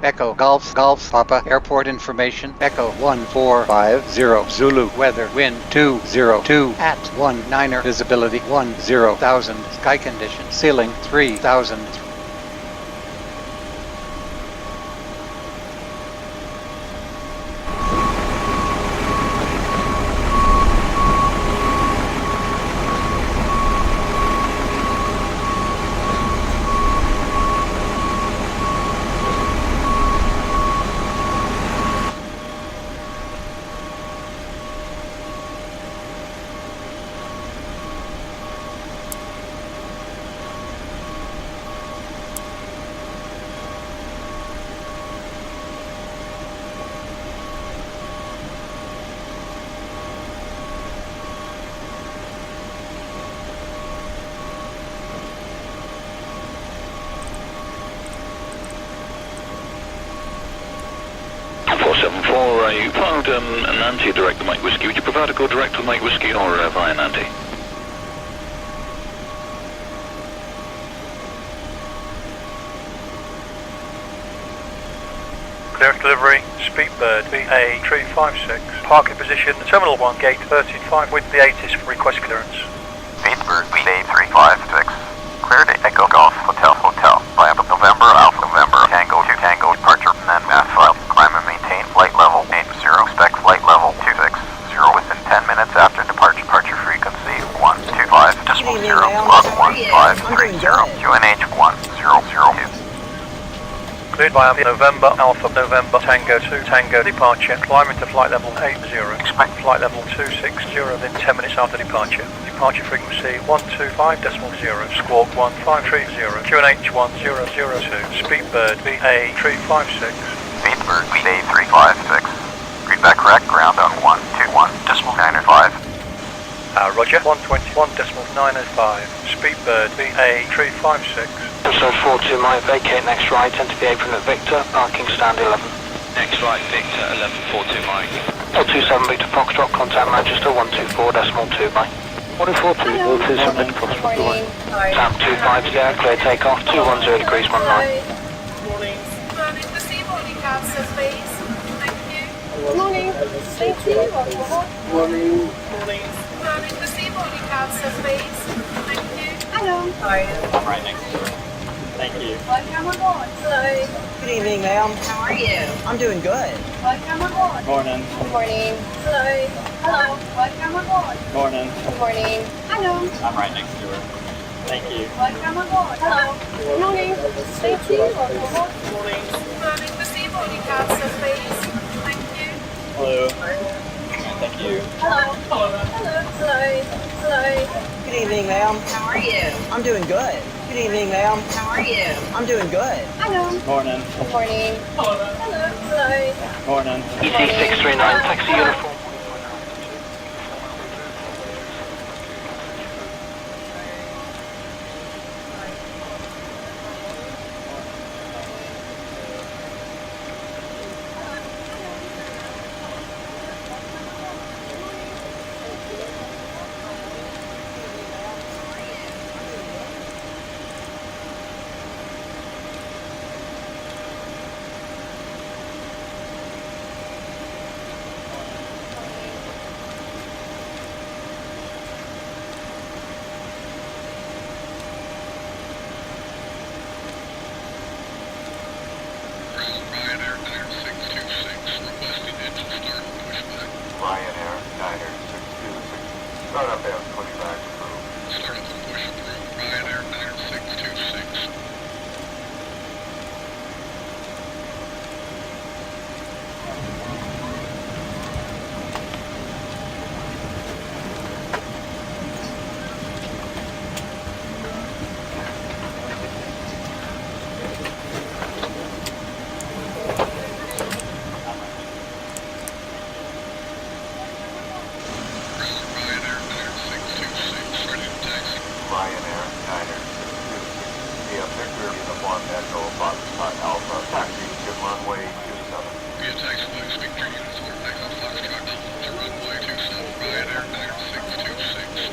Echo Golf Papa Airport information. Echo 1450 Zulu. Weather wind 202 at 19er. Visibility 10,000. Sky condition ceiling 3,000. You filed an anti-direct to Mike Whiskey. Would you prefer to go direct to Mike Whiskey or via an anti? Clear delivery, Speedbird BA356. Parking position, Terminal 1, Gate 13.5 with the ATC request clearance. Speedbird BA356. Clear to Echo Golf Hotel by November Alpha November Tango 2 Tango departure and math file. Climb and maintain flight level 80. Expect flight level 260 within 10 minutes after departure. Departure frequency 125.0 log 1530 QNH 1002. Cleared by November Alpha November Tango 2 Tango departure. Climb into flight level 80. Expect flight level 260 within 10 minutes after departure. Departure frequency 125.0 Squawk 1530 QNH 1002. Speedbird BA356. Speedbird BA356. Feedback correct, ground on 121.905. Roger, 121.905. Speedbird BA356. So 42 Mike, vacate next right, enter the apron at Victor, parking stand 11. Next right, Victor, 1142 Mike. 427 Victor Foxtrot, contact Manchester 124.2 Mike. 142, 427 Victor Foxtrot, good Sam 25, yeah, clear takeoff, 210 degrees 19. Morning. Planning to see body cancer, please. Thank you. Morning. Thank you. Morning. Planning to see body cancer, please. Thank you. Hello. How are you? I'm right next to her. Thank you. Welcome aboard. Hello. Good evening, ma'am. How are you? I'm doing good. Welcome aboard. Morning. Good morning. Hello. Hello. Welcome aboard. Morning. Good morning. Hello. I'm right next to her. Thank you. Welcome aboard. Hello. Good morning. Thank you. Morning. Planning to see body cancer, please. Thank you. Hello. Thank you. Hello. Hello. Hello. Good evening, ma'am. How are you? I'm doing good. Good evening, ma'am. How are you? I'm doing good. Hello. Morning. Good morning. Hello. Morning. ET639, taxi uniform. Ryanair 9626. Start up there, pushback through. Start up and push through. Ryanair 9626. Ryanair 9626. Via Victor Uniform Echo Foxtrot Alpha, taxi to runway 27. Via taxi Louis Victor Uniform Echo Foxtrot to runway 27. Ryanair 9626.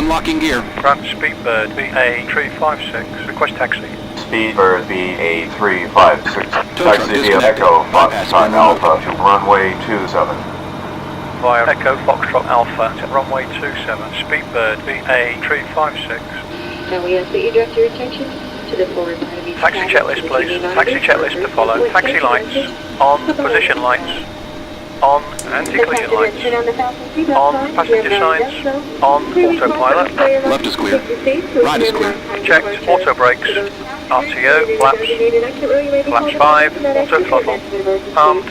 Unlocking gear. Grant Speedbird BA356. Request taxi. Speedbird BA356. Taxi via Echo Foxtrot Alpha to runway 27. Via Echo Foxtrot Alpha to runway 27. Speedbird BA356. Now we ask that you direct your attention to the forward part of each Taxi checklist, please. Taxi checklist to follow. Taxi lights. On. Position lights. On. Anti-collision lights. On. Passenger signs. On. Autopilot. Left is clear. Right is clear. Checked. Auto brakes. RTO. Flaps. Flaps 5. Auto throttle. Armed.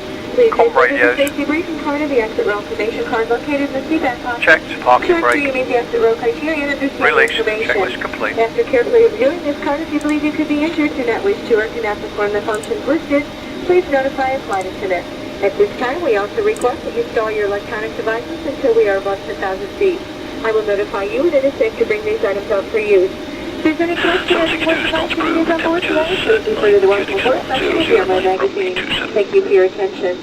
Com radios. Checked. Parking brake. Release. Checklist complete. After carefully reviewing this card, if you believe you could be injured, do not wish to or cannot perform the functions listed, please notify a flight attendant. At this time, we also request that you store your electronic devices until we are above 10,000 feet. I will notify you when it is safe to bring these items out for use. If there's any question or request about these on board tonight, please refer to the welcome report section of the Airway magazine. Thank you for your attention.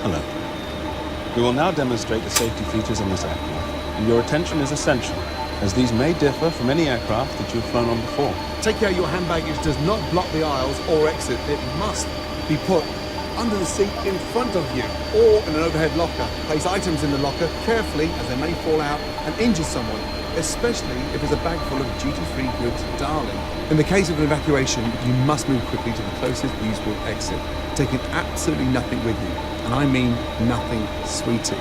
Hello. We will now demonstrate the safety features on this aircraft, and your attention is essential, as these may differ from any aircraft that you've flown on before. Take care your hand baggage does not block the aisles or exit. It must be put under the seat in front of you or in an overhead locker. Place items in the locker carefully as they may fall out and injure someone, especially if it's a bag full of duty-free goods, darling. In the case of an evacuation, you must move quickly to the closest usable exit, taking absolutely nothing with you. And I mean nothing, sweetie.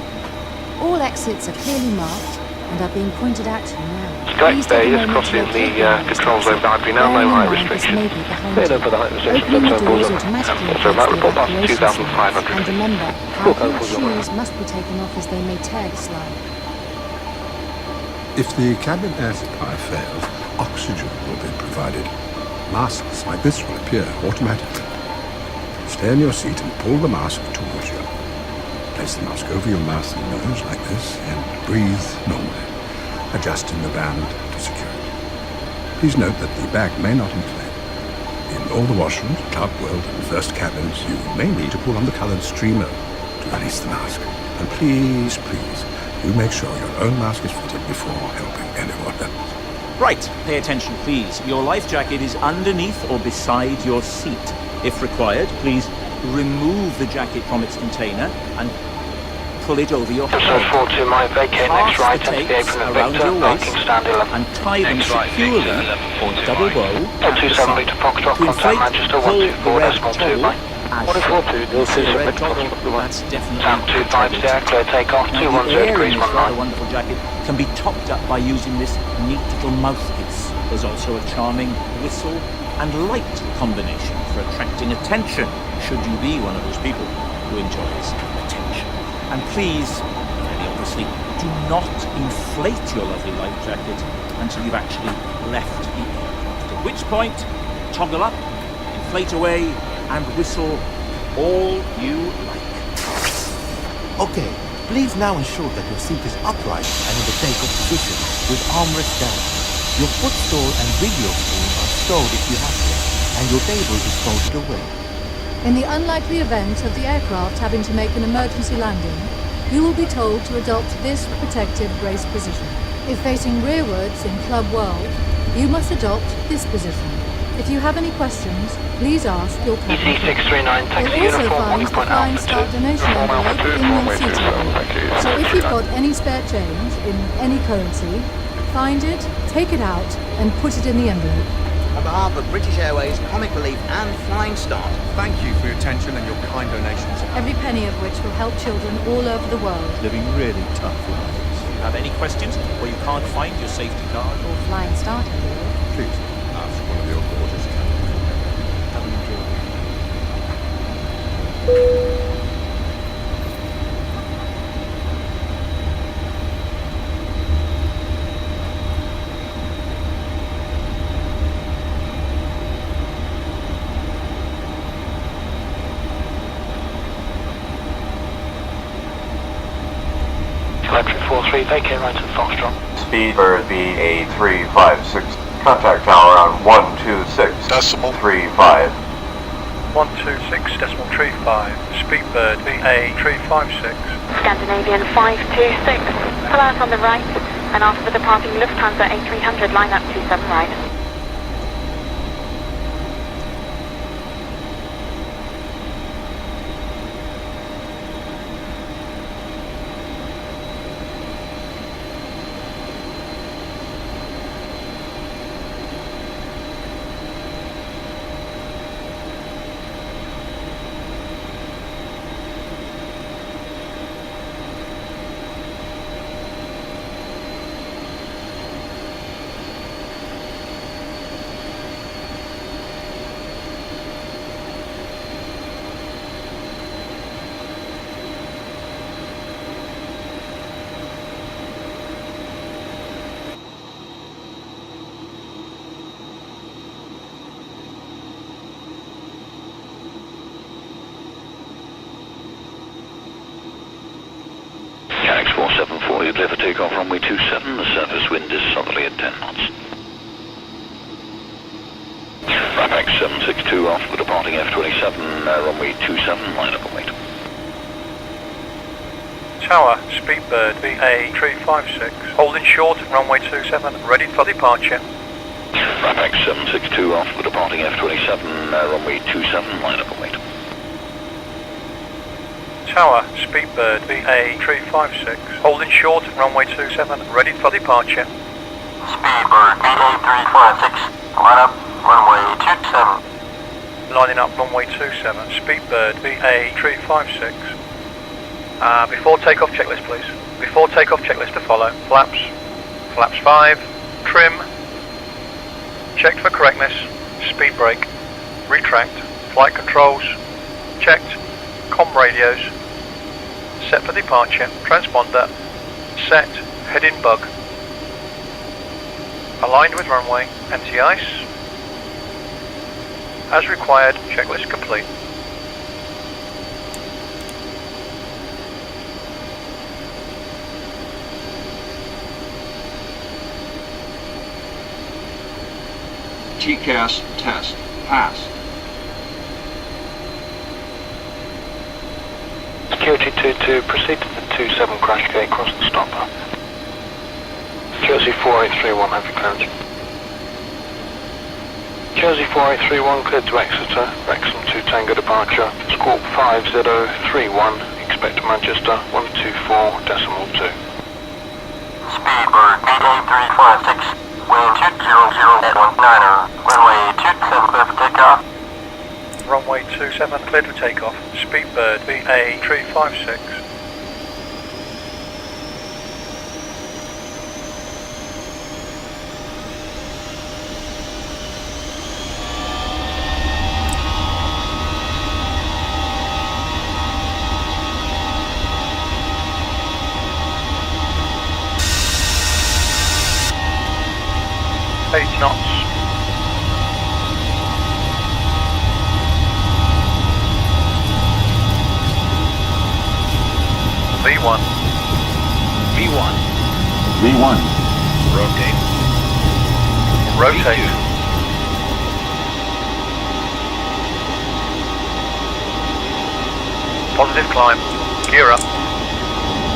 All exits are clearly marked and are being pointed out to you now. Sky Bay is crossing the control zone boundary now, no height restriction. Cleared over the height restriction, Opening the doors automatically also about report past evacuation 2,500. and remember, how shoes must be taken off as they may tear the slide. If the cabin air supply fails, oxygen will be provided. Masks like this will appear automatically. Stay in your seat and pull the mask towards you. Place the mask over your mouth and nose like this and breathe normally, adjusting the band to secure it. Please note that the bag may not inflate. In all the washrooms, club, world and first cabins, you may need to pull on the coloured streamer to release the mask. And please, do make sure your own mask is fitted before helping anyone else. Right, pay attention please. Your life jacket is underneath or beside your seat. If required, please remove the jacket from its container and pull it over your head. 42 mile vacate next right and the apron of around Victor, your parking waist stand 11. and tie them securely or double bow at the 27 side. Victor Foxtrot, To contact inflate, Manchester pull the 124 red decimal 2 toggle by as 142, you'll see the red submit toggle, possible. that's definitely Sam 25 there, clear takeoff, now, 210 the degrees, airings 1 for our line. wonderful jacket can be topped up by using this neat little mouthpiece. There's also a charming whistle and light combination for attracting attention, should you be one of those people who enjoys attention. And please, very obviously, do not inflate your lovely life jacket until you've actually left the aircraft. At which point, toggle up, inflate away, and whistle all you like. Okay, please now ensure that your seat is upright and in the takeoff position with armrest down. Your footstool and video screen are stowed if you have them, and your table is folded away. In the unlikely event of the aircraft having to make an emergency landing, you will be told to adopt this protected brace position. If facing rearwards in Club World, you must adopt this position. If you have any questions, please ask your cabin crew. EC639 taxi You'll also uniform find the Flying Start donation envelope in your seat area. So if you've got any spare change in any currency, find it, take it out, and put it in the envelope. On behalf of British Airways, Comic Relief and Flying Start, thank you for your attention and your kind donations. Every penny of which will help children all over the world. Living really tough lives. If you have any questions or you can't find your safety card or Flying Start envelope, please ask one of your gorgeous cabin crew. Have an enjoyable Telemetry 43, vacate right to Foxtrot. Speedbird BA356, Contact tower on 126.35. 126.35. Speedbird VA356. Scandinavian 526. Pull out on the right and after the departing Lufthansa A300 line up 27 right. Clear for takeoff, runway 27, the surface wind is southerly at 10 knots. Rapax 762 off the departing F27, runway 27, line up and wait. Tower, Speedbird VA356, holding short at runway 27, ready for departure. Rapax 762 off the departing F27, runway 27, line up and wait. Tower, Speedbird VA356, holding short at runway 27, ready for departure. Speedbird VA356, line up, runway 27. Lining up runway 27, Speedbird VA356. Before takeoff checklist please. Before takeoff checklist to follow. Flaps. Flaps 5. Trim. Checked for correctness. Speed brake. Retract. Flight controls. Checked. Com radios. Set for departure. Transponder. Set. Heading bug. Aligned with runway. Anti-ice. As required. Checklist complete. TCAS test. Pass. Security 22, proceed to the 27 crash gate, cross the stopper. Jersey 4831, heavy clearance. Jersey 4831, cleared to Exeter, Wrexham 2 Tango departure, Squawk 5031, expect Manchester 124.2. Speedbird VA356, wind 200 at 19er, runway 27 clear for takeoff. Runway 27 cleared for takeoff. Speedbird VA356. knots. V1. V1. V1. Rotate. Rotate. V2. Positive climb. Gear up.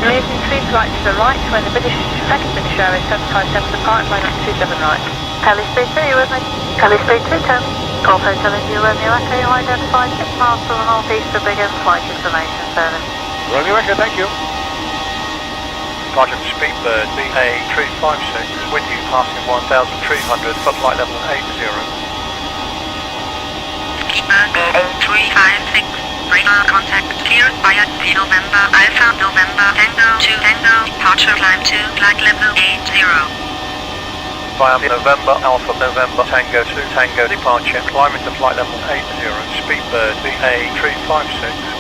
Moving 3 flights to the right when the second British Airways 757 depart, line up 27 right. Kelly Speed 2, you with me? Kelly Speed 2, 10. Golf Hotel India Romeo Echo, you identified 6 miles to the northeast of Big M Flight Information Service. Romeo Echo, thank you. Departure from Speedbird VA356, wind you passing 1,300 for flight level 80. A356, radar contact cleared via the November Alpha November Tango 2 Tango, departure climb to flight level 80. Via the November Alpha November Tango 2 Tango, departure climbing to flight level 80, Speedbird VA356.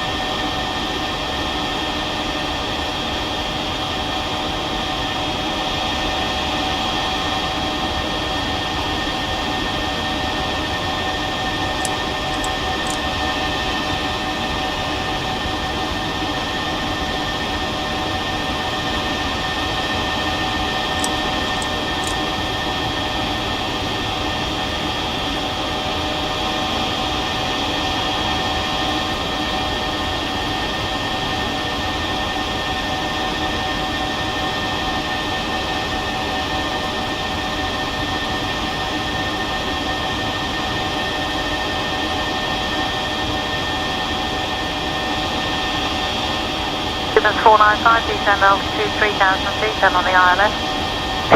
495, descend altitude 3000 feet, then on the ILS.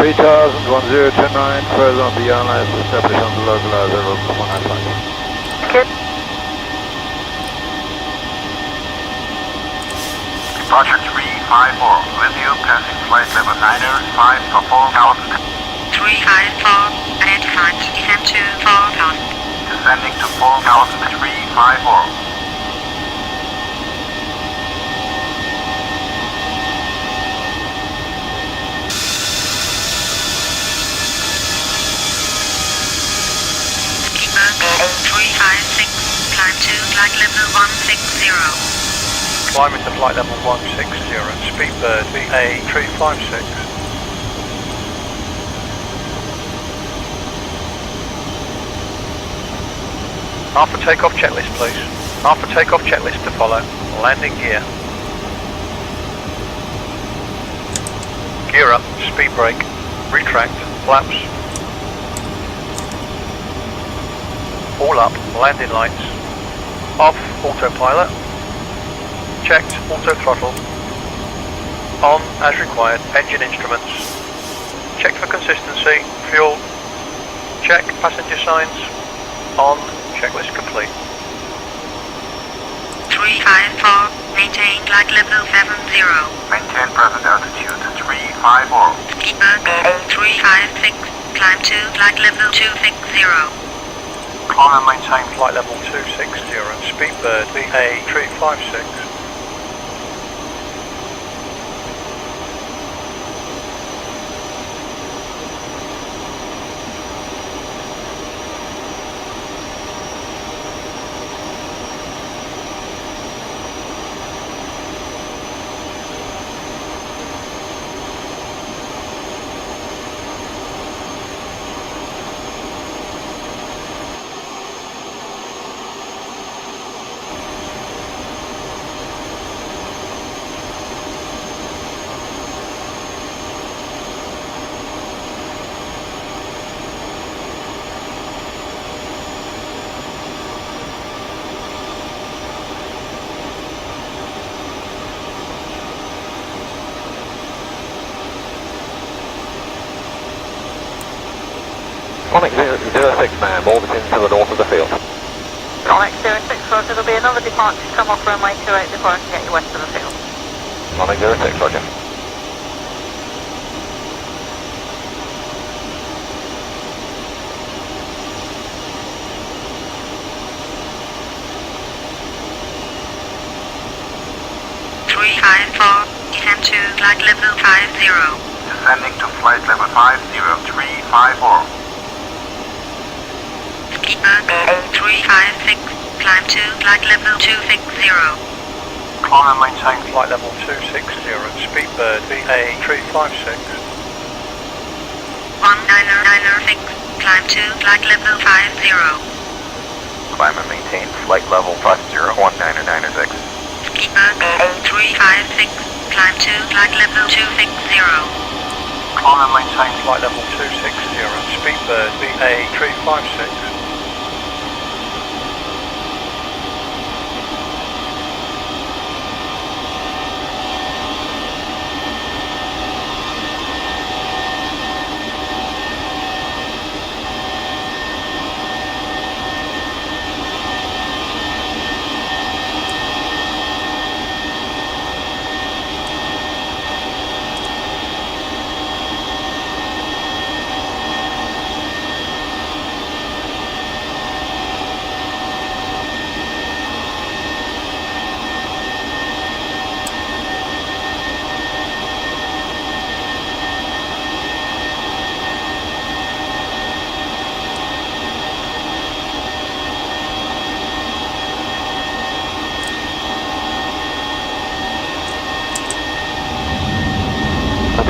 3000, 1029, further on the ILS, establish on the localizer, room 195. Good. Departure 354, with you, passing flight level 905 for 4,000. 354, identified, descend to 4,000. Descending to 4,000, 354. A356, climb to flight level 160. Climbing to flight level 160, Speedbird VA356. After takeoff checklist, please. After takeoff checklist to follow. Landing gear. Gear up, speed brake, retract, flaps. All up, landing lights. Off, autopilot. Checked, auto throttle. On, as required, engine instruments. Check for consistency, fuel. Check, passenger signs. On, checklist complete. 354, maintain flight level 70. Maintain present altitude 354. Speedbird A356, climb to flight level 260. Climb and maintain flight level 260, Speedbird VA356. Onyx 006, ma'am, orbiting to the north of the field. Onyx 06, Roger, there'll be another departure to come off runway 28 before I can get you west of the field. Onyx 06, Roger. Descend to flight level 50. Descending to flight level 50354. Speedbird A356, climb to flight level 260. Climb and maintain flight level 260, Speedbird VA356. 1996, climb to flight level 50. Climb and maintain flight level 501996. Speedbird A356, climb to flight level 260. Climb and maintain flight level 260, Speedbird VA356.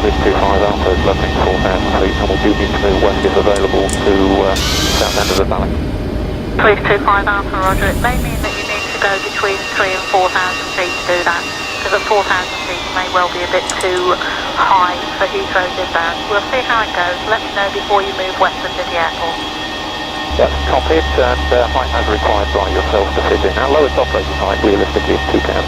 This 25 Alpha is looking for 4,000 feet and will do need to move west if available to south end of the valley. Please 25 Alpha, Roger. It may mean that you need to go between 3,000 and 4,000 feet to do that, because at 4,000 feet it may well be a bit too high for Heathrow's inbound. We'll see how it goes. Let me know before you move westward to the airport. Yep, copied, and height as required by yourself to fit in. Our lowest operating height realistically is 2,000.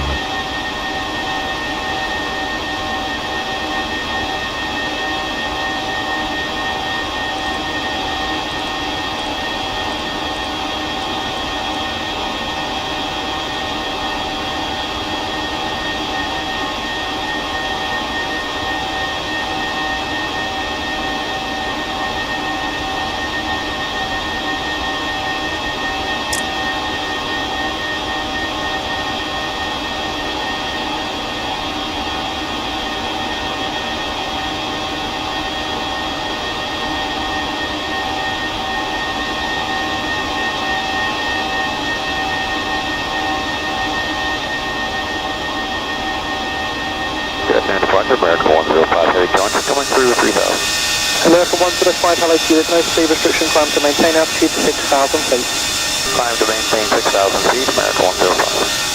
and departure, American 105 heavy contact coming through 3000. American 105, hello to you, there's no speed restriction, climb to maintain altitude to 6,000 feet. Climb to maintain 6,000 feet, American 105.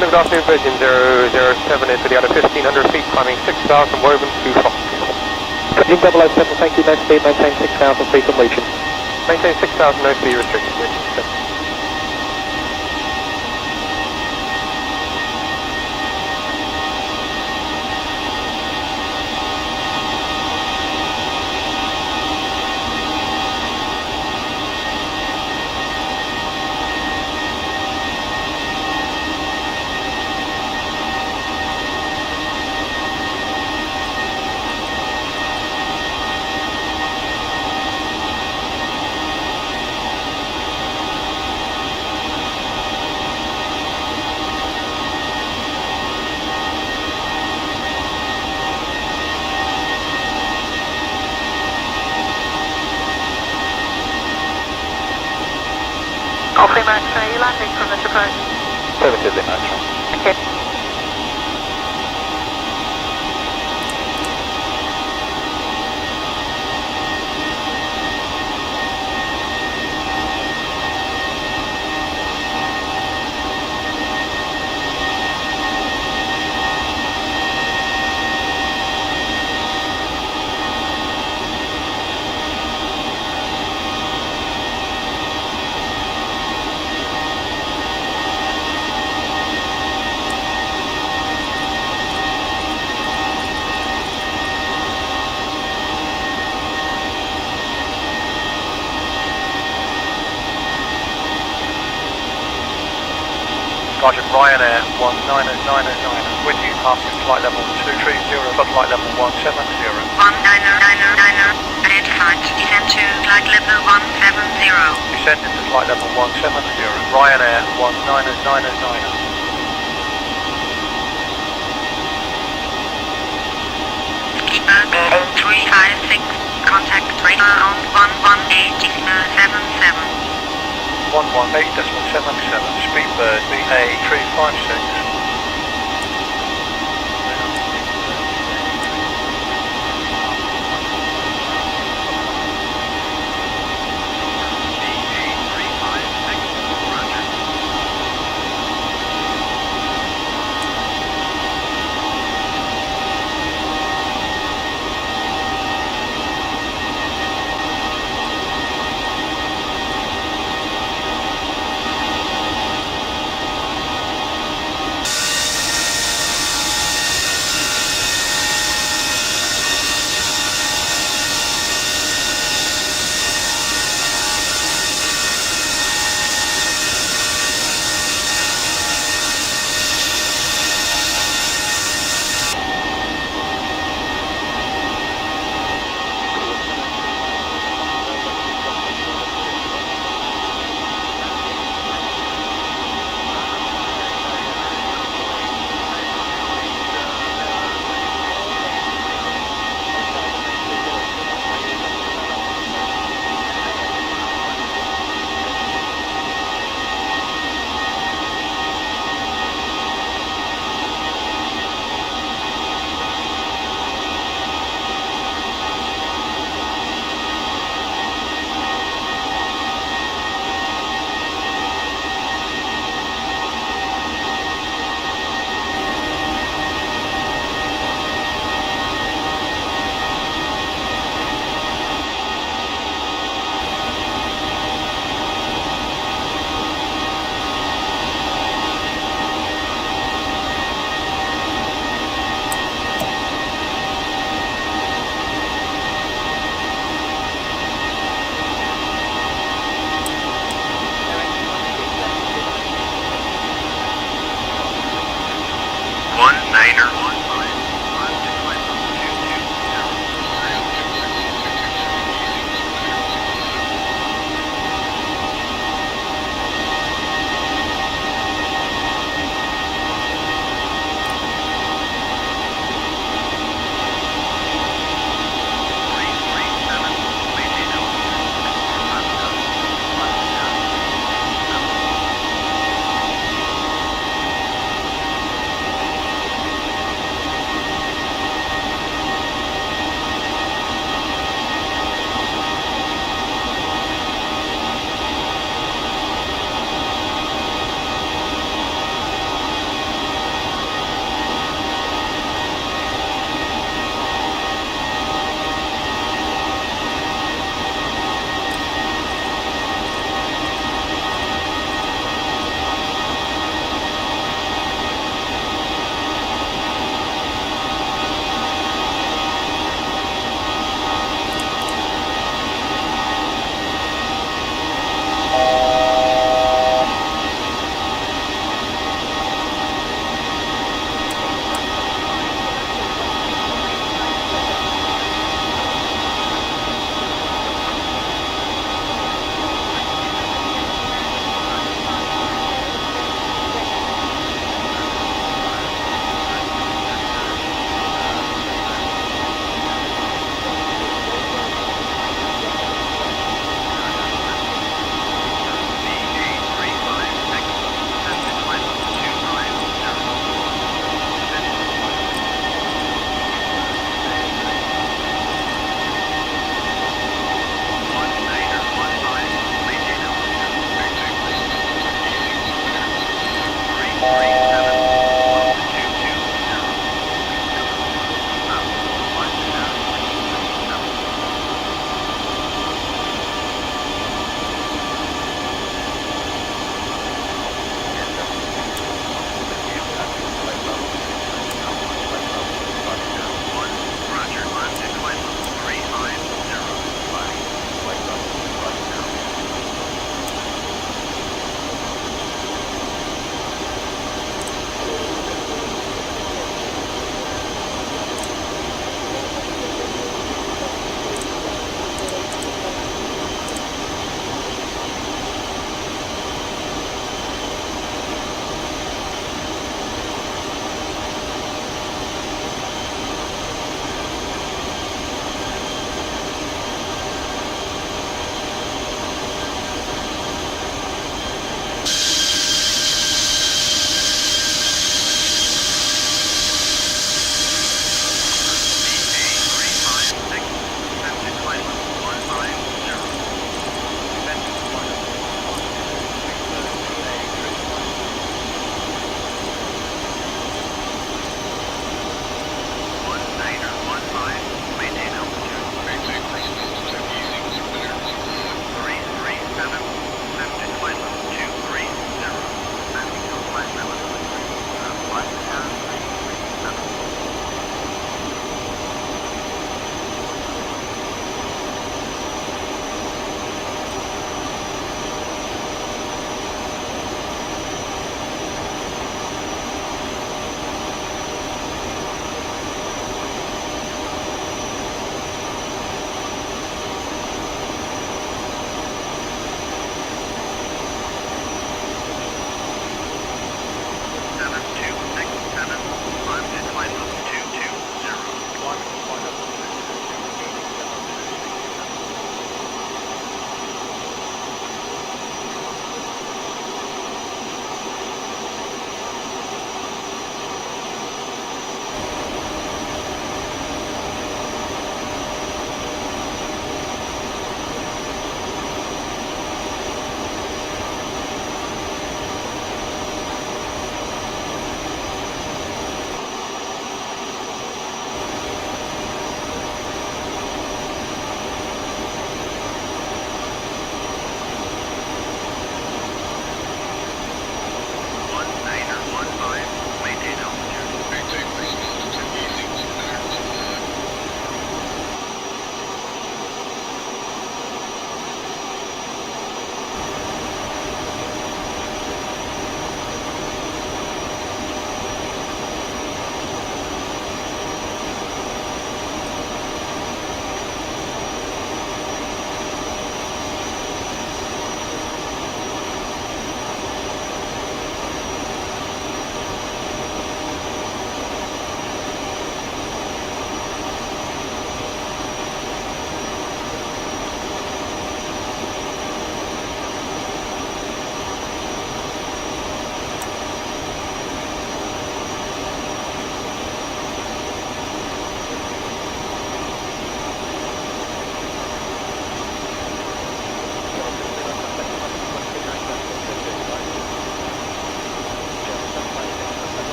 Good afternoon, Virgin 007 into the other 1,500 feet, climbing 6,000, Woven to Fox. Virgin 007, thank you, no speed, maintain 6,000 feet on reaching. Maintain 6,000, no speed restricted, Virgin 7. Offering Max, are you landing from this approach? Affirmatively, Max. Okay. Roger, Ryanair 19090, with you passing flight level 230 for flight level 170. 19090, ahead flight, descend to flight level 170. Descend into flight level 170, Ryanair 19090. Skipper 356, contact radar on 118.77. 118.77, Speedbird BA356.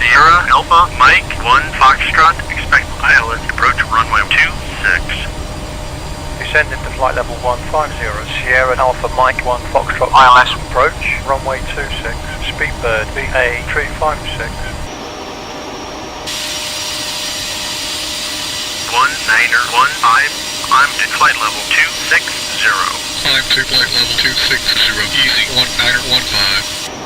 Sierra, Alpha, Mike, 1 Foxtrot, expect ILS approach runway 26. Descend into flight level 150, Sierra, Alpha, Mike, 1 Foxtrot, ILS approach, runway 26, Speedbird, BA 356. 1915, climb to flight level 260. Climb to flight level 260, easy 1915.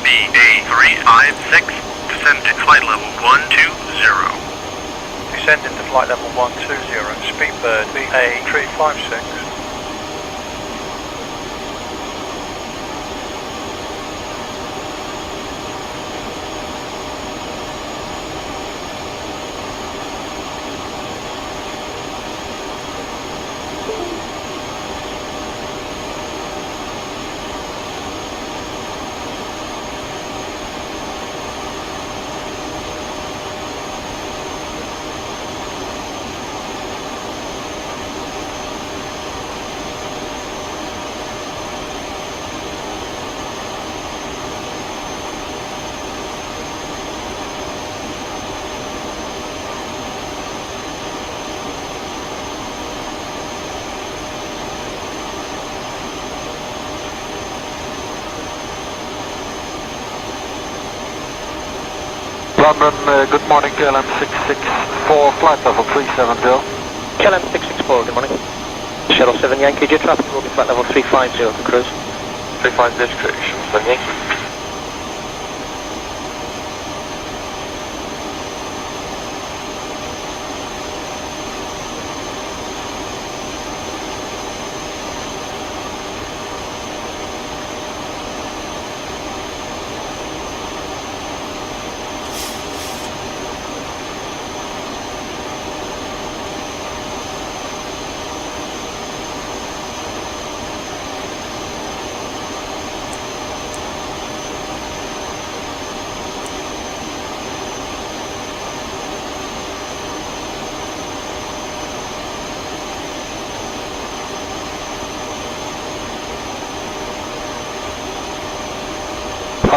BA356, descend to flight level 120. Descend into flight level 120, Speedbird, BA356. London, good morning, KLM 664, flight level 370. KLM 664, good morning. Shuttle 7 Yankee, jet traffic will be flight level 350 to cruise. 350 to cruise, 7 Yankee.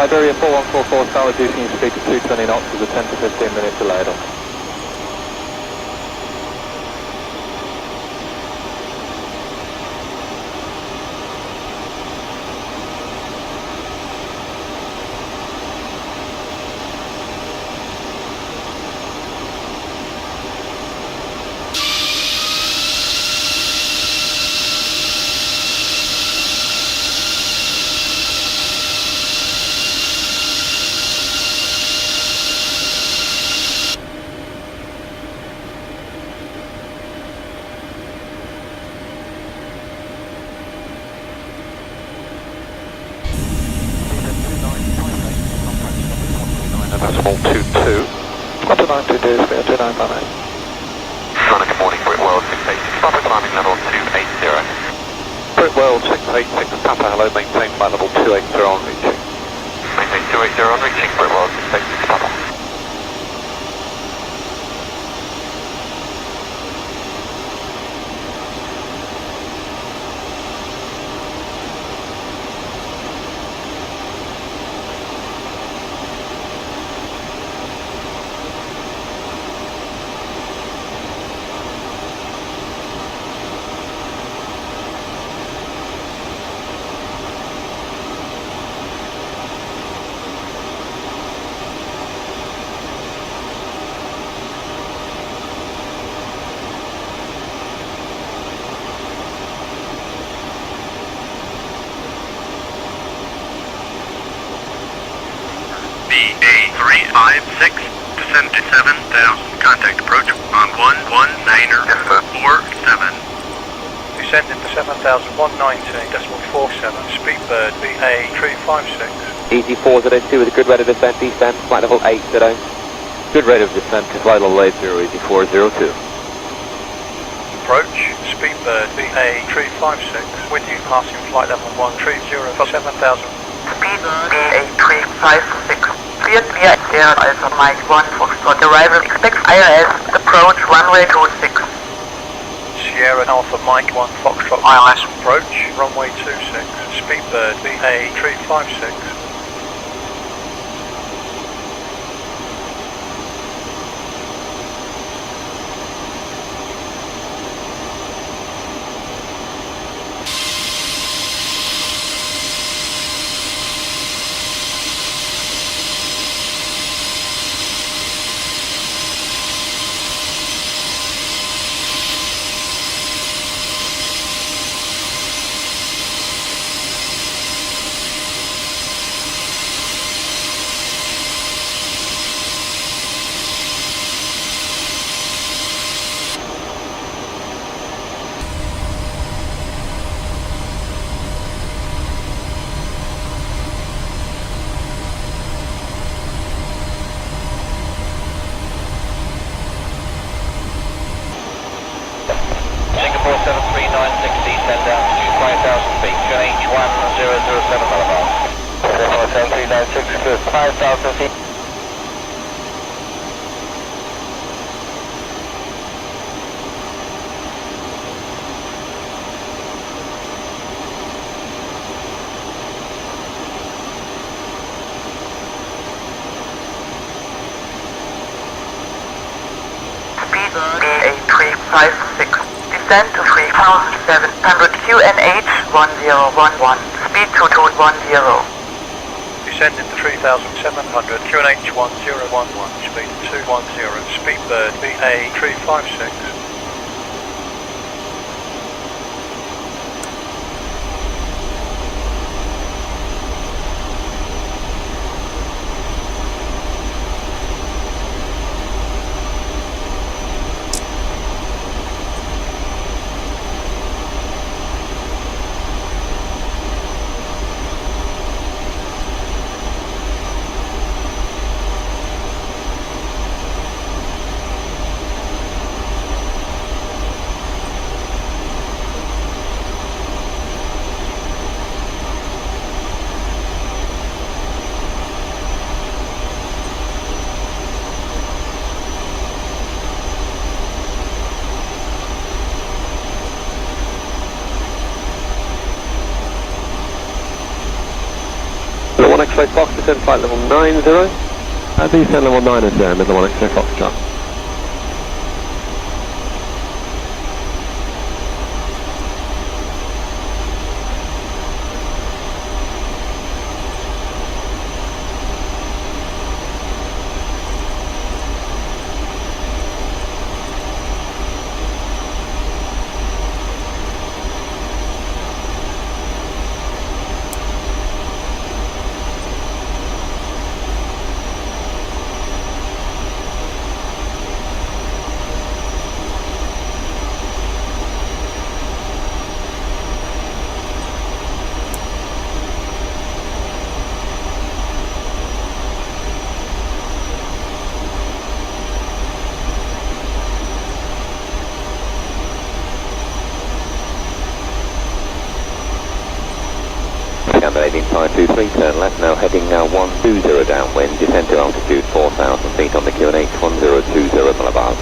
Iberia 4144, tower reducing your speed to 220 knots with a 10 to 15 minute delay on. Decimal 22. 12922, 2958. Running good morning, Brit World 686, Papa climbing level 280. Brit World 686, Papa, hello, maintain flight level 280 on reaching. Maintain 280 on reaching, Brit World 686, Papa. BA356, descend to 7,000. Contact approach on 119er 47. Descending to 7,119.47. Speedbird BA 356. EG402 with a good rate of descent, descent, flight level 80. Good rate of descent to flight level 80, EG402. Approach, Speedbird BA 356. With you passing flight level 130 for 7,000. Speedbird BA 356. Cleared via Sierra Alpha Mike 1 Foxtrot. Arrival expect ILS. Approach runway 26. Sierra Alpha Mike 1 Foxtrot. ILS. Approach runway 26. Speedbird BA 356. BA 356. Descend to 3,700 QNH 1011. Speed 2210. Descending to 3,700 QNH 1011. Speed 210. Speedbird BA 356. X-ray Fox, descend flight level 90. Descend level 9 is there, middle 1 X-ray Foxtrot. Camber 18523, turn left now, heading now 120 downwind, descend to altitude 4,000 feet on the QNH 1020 Boulevard.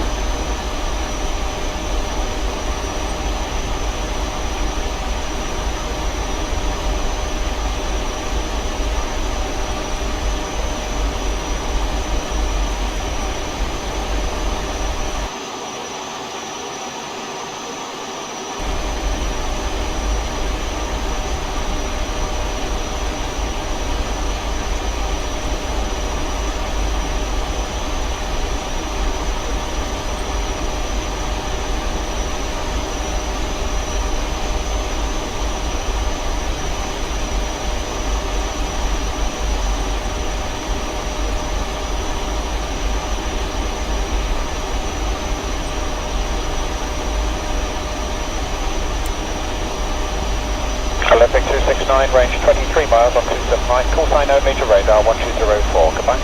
traffic 269, range 23 miles on 279, call sign only to radar 1204, goodbye.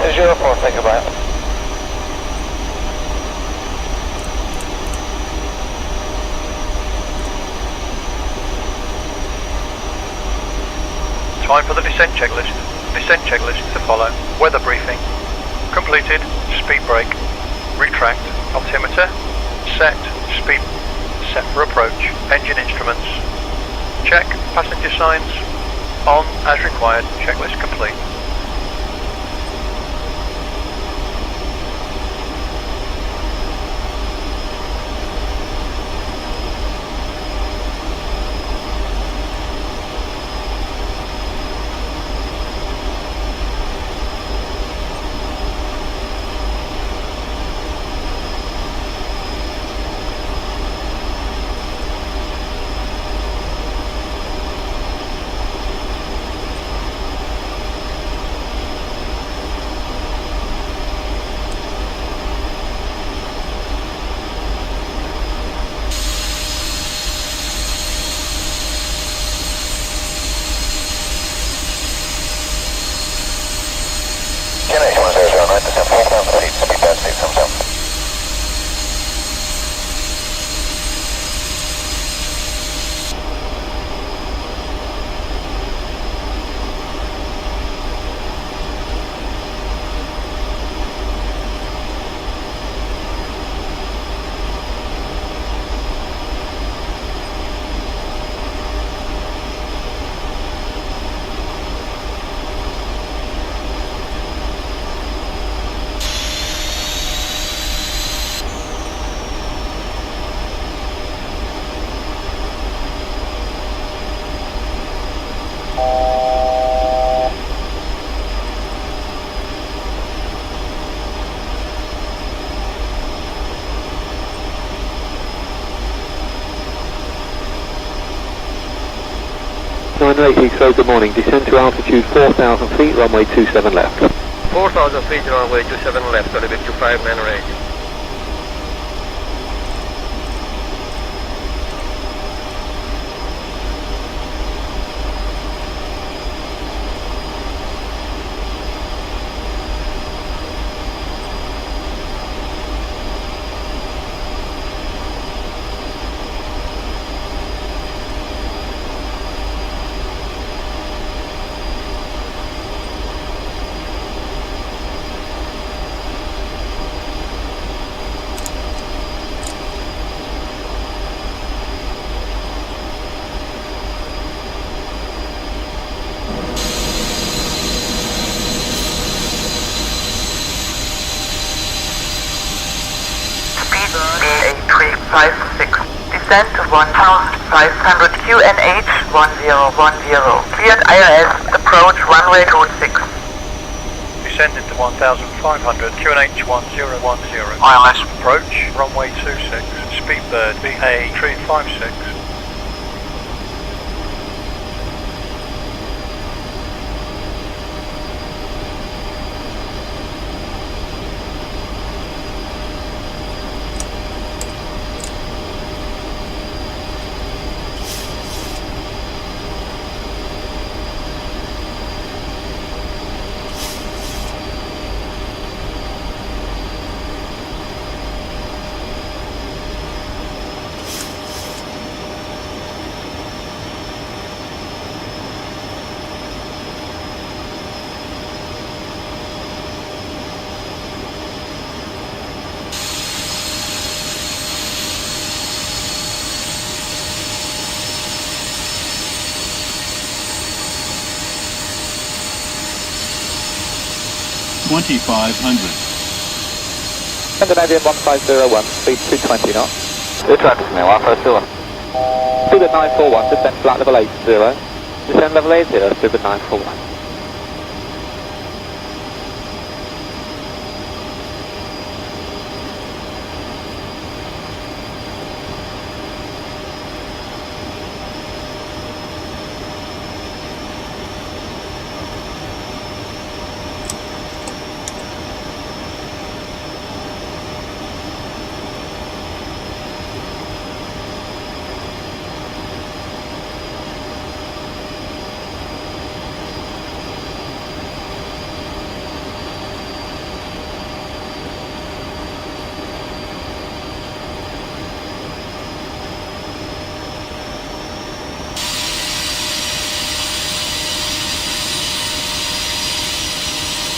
204, say goodbye. Time for the descent checklist. Descent checklist to follow. Weather briefing. Completed. Speed brake. Retract. Altimeter. Set. Speed. Set for approach. Engine instruments. Check. Passenger signs. On as required. Checklist complete. Heathrow, good morning. Descend to altitude 4,000 feet, runway 27 left. 4,000 feet, runway 27 left, got a bit to 5 man range. Descent to 1,500 QNH 1010. Cleared IRS, approach runway 26. Descending to 1,500 QNH 1010. ILS. Approach runway 26. Speedbird BA 356. Scandinavian 1501, speed 220 knots. Good traffic now, Alpha Silver. Stupid 941, descend flat level 80. Descend level 80, Stupid 941.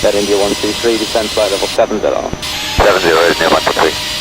That India 123, descend flight level 70. 70 is near 123.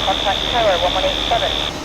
Contact Tower 1187.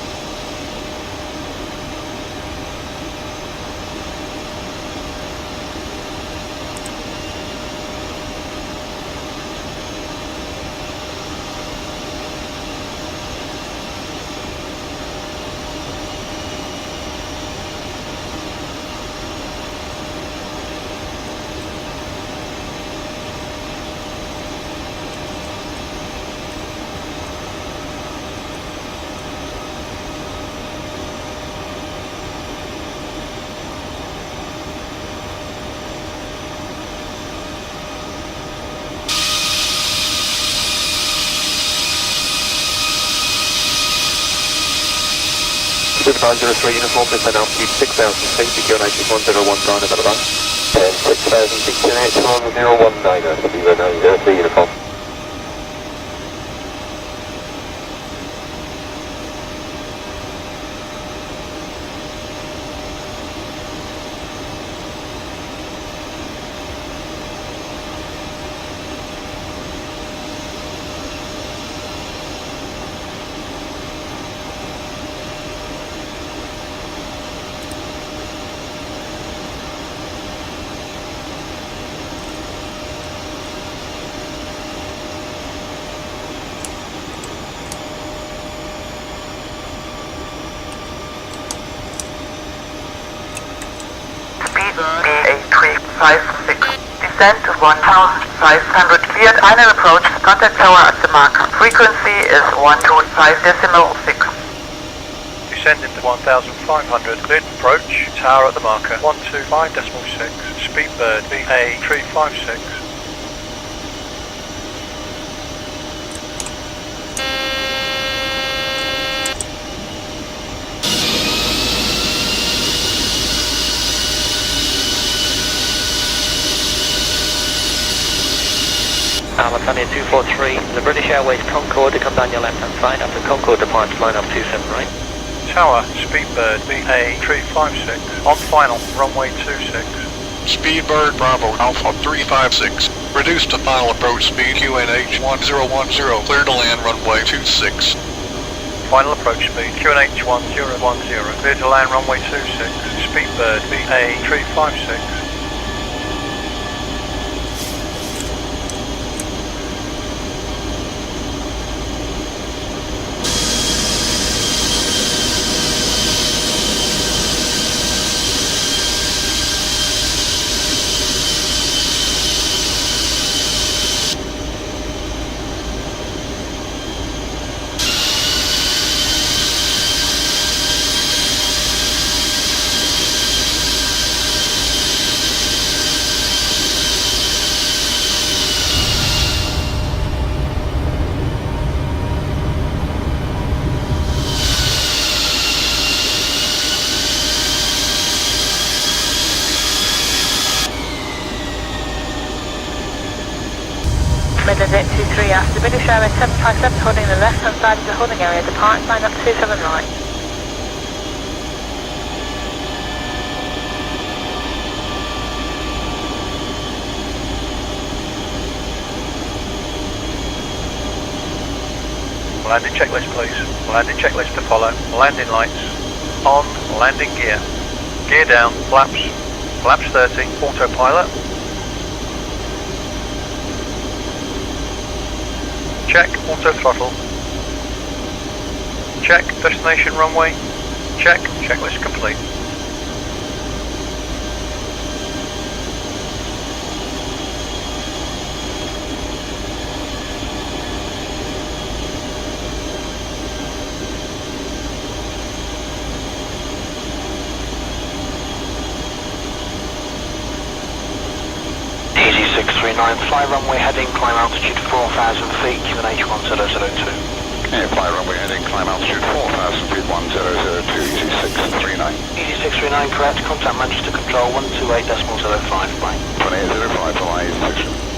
Good 903 uniform, descend altitude 6,000 feet, QNH 1019 about that. 10, 6,000 feet, QNH 1019, 0903 uniform. Descent to 1,500 cleared, final approach, contact tower at the marker. Frequency is 125.6. Descending to 1,500, cleared approach, tower at the marker, 125.6, Speedbird BA356. Alpha 243, the British Airways Concorde to come down your left hand side after Concorde departs line up 27 right. Tower, Speedbird BA356, on final, runway 26. Speedbird Bravo Alpha 356, reduced to final approach speed QNH 1010, clear to land runway 26. Final approach speed QNH 1010, clear to land runway 26, Speedbird BA356. Midland 823 after the British Airways 757 holding the left hand side of the holding area, depart line up 27 right. Landing checklist please. Landing checklist to follow. Landing lights. On. Landing gear. Gear down. Flaps. Flaps 30. Autopilot. Check auto throttle. Check destination runway. Check. Checklist complete. Easy 639, fly runway heading, climb altitude 4,000 feet, QNH 1002. Yeah, fly runway heading, climb altitude 4,000 feet, 1002, easy 639. Easy 639, correct, contact Manchester Control 128.05, bye. 2805, fly, easy 639.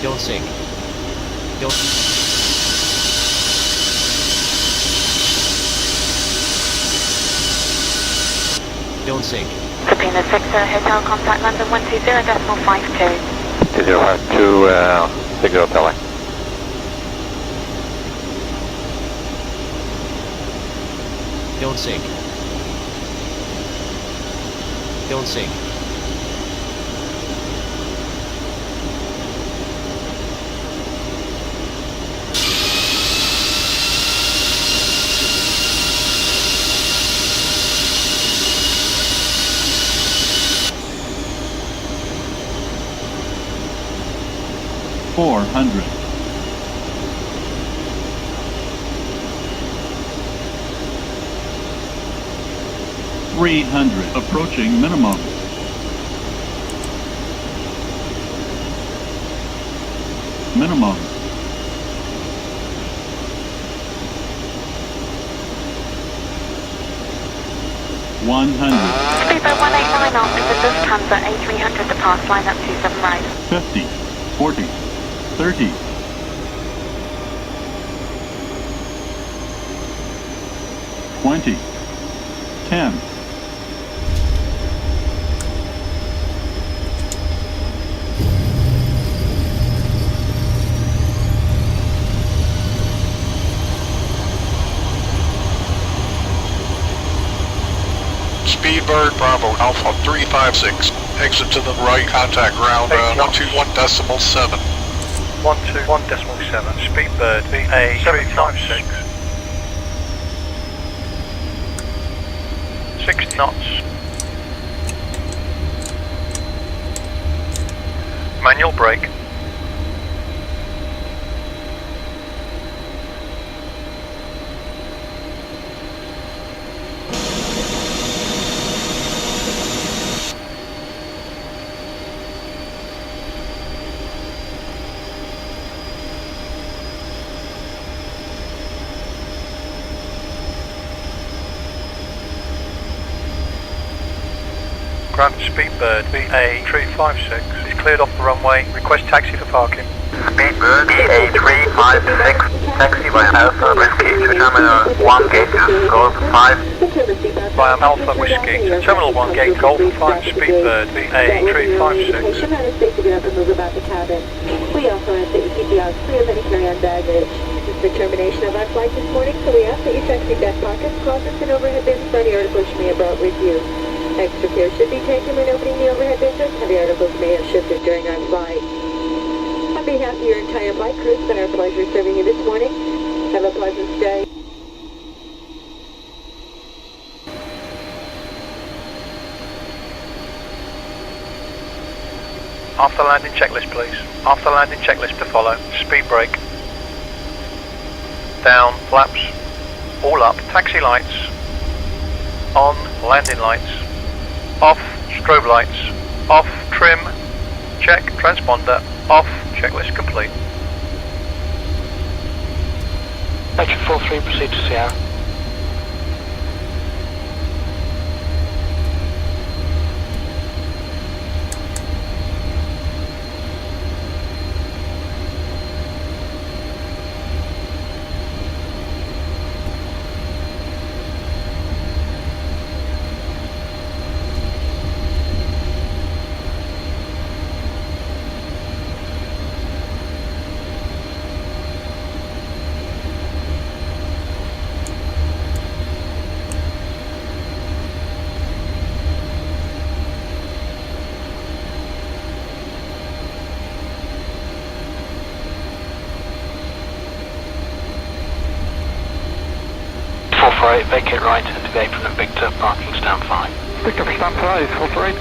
Don't sink. Don't. Don't sink. Sabina 6, hotel contact London 120.52. 2052, Signal Tele. Don't sink. Don't sink. Approaching minimum. Minimum. Speedboat 189 off with the Lufthansa A300 to pass line up 27 right. 50, 40, 30. 20, 10. Speedbird Bravo Alpha 356. Exit to the right, contact ground 121.7. 121.7. Speedbird BA 356. 60 knots. Manual brake. Speedbird BA 356 is cleared off the runway. Request taxi for parking. Speedbird BA 356, taxi by Alpha Whiskey to Terminal 1 Gate Golf 5. Via Alpha Whiskey to Terminal 1 Gate Golf 5. Speedbird BA 356. We also ask that you keep the odds clear of any carry-on baggage. This is the termination of our flight this morning, so we ask that you check seatbelt pockets, closets, and overhead bins for any articles you may have brought with you. Extra care should be taken when opening the overhead bins, as heavy articles may have shifted during our flight. On behalf of your entire flight crew, it's been our pleasure serving you this morning. Have a pleasant stay. After landing checklist, please. After landing checklist to follow. Speed brake. Down, flaps. All up. Taxi lights. On, landing lights. Off, strobe lights. Off, trim. Check, transponder. Off, checklist complete. Section 43, proceed to Sierra. 48, vacate right and to the apron of Victor, parking stand 5. Victor for stand 5, operate.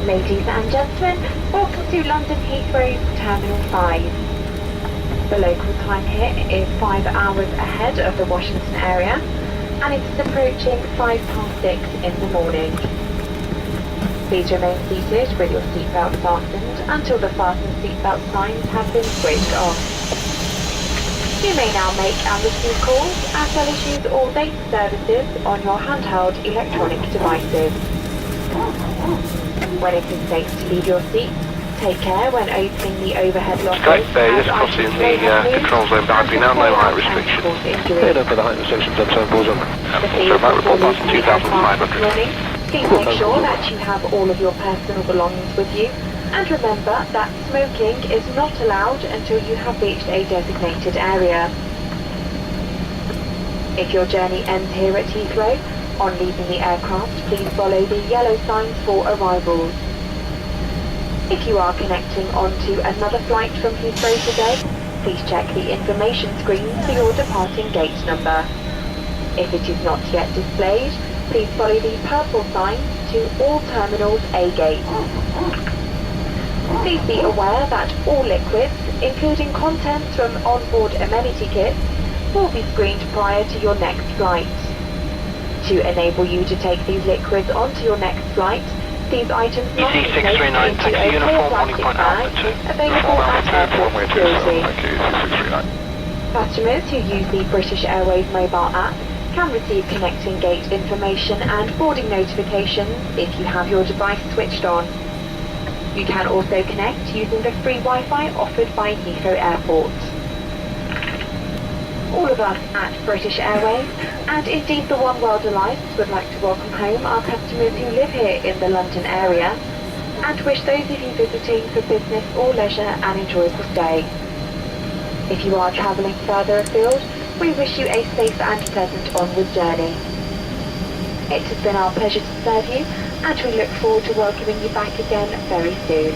Ladies and gentlemen, welcome to London Heathrow's Terminal 5. The local time here is 5 hours ahead of the Washington area, and it is approaching 6:05 in the morning. Please remain seated with your seatbelt fastened until the fasten seatbelt signs have been switched off. You may now make and receive calls as well as use all data services on your handheld electronic devices. When it is safe to leave your seat, take care when opening the overhead lockers. Sky, just crossing the control zone boundary now, no height restriction. Head over the height restrictions at 740. So back report past 2,500. Please make sure that you have all of your personal belongings with you, and remember that smoking is not allowed until you have reached a designated area. If your journey ends here at Heathrow, on leaving the aircraft, please follow the yellow signs for arrivals. If you are connecting onto another flight from Heathrow today, please check the information screen for your departing gate number. If it is not yet displayed, please follow the purple signs to all terminals A gates. Please be aware that all liquids, including contents from onboard amenity kits, will be screened prior to your next flight. To enable you to take these liquids onto your next flight, these items must be placed into a clear plastic bag available at airport security. Customers who use the British Airways mobile app can receive connecting gate information and boarding notifications if you have your device switched on. You can also connect using the free Wi-Fi offered by Heathrow Airport. All of us at British Airways, and indeed the One World Alliance, would like to welcome home our customers who live here in the London area, and wish those of you visiting for business or leisure an enjoyable stay. If you are travelling further afield, we wish you a safe and pleasant onward journey. It has been our pleasure to serve you, and we look forward to welcoming you back again very soon.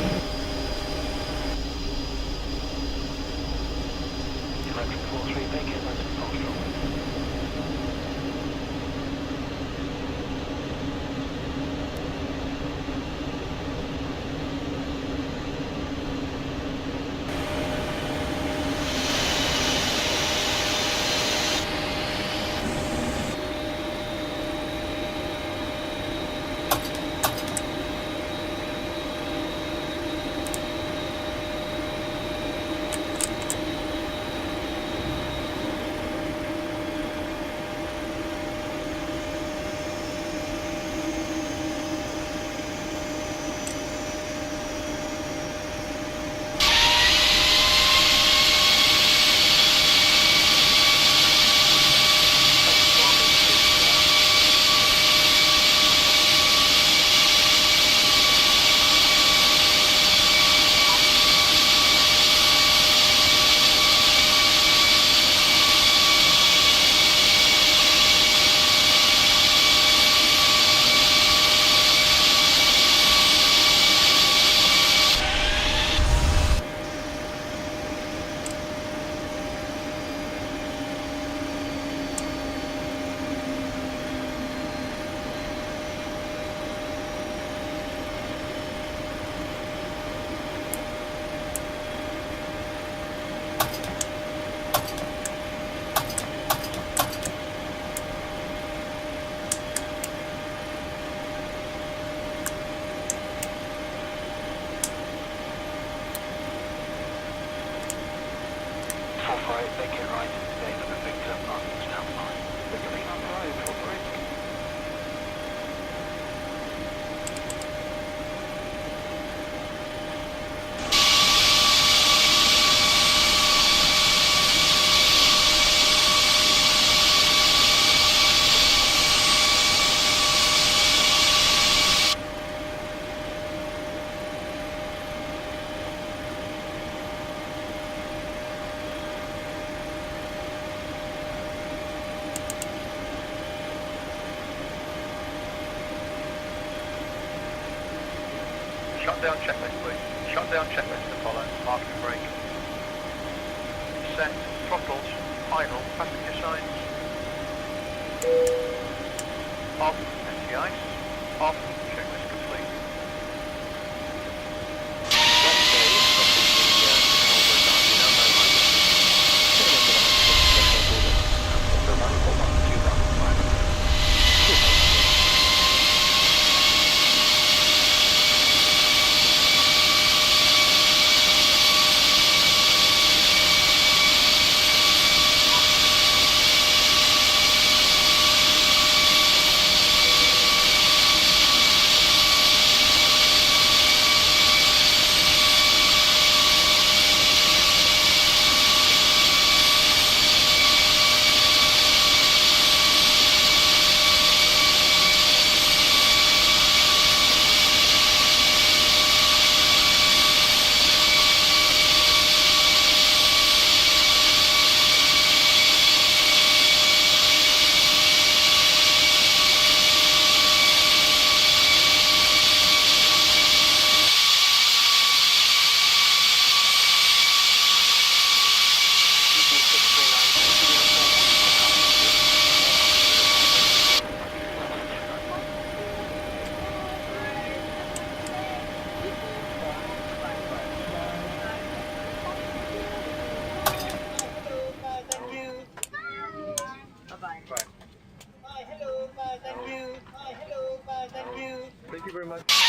Shutdown checklist, please. Shutdown checklist to follow. Parking brake. Set. Throttles. Idle. Passenger signs. Off. NTIs. Off. Checklist complete. Bye, hello, bye, thank you. Bye, hello, bye, thank you. Thank you very much.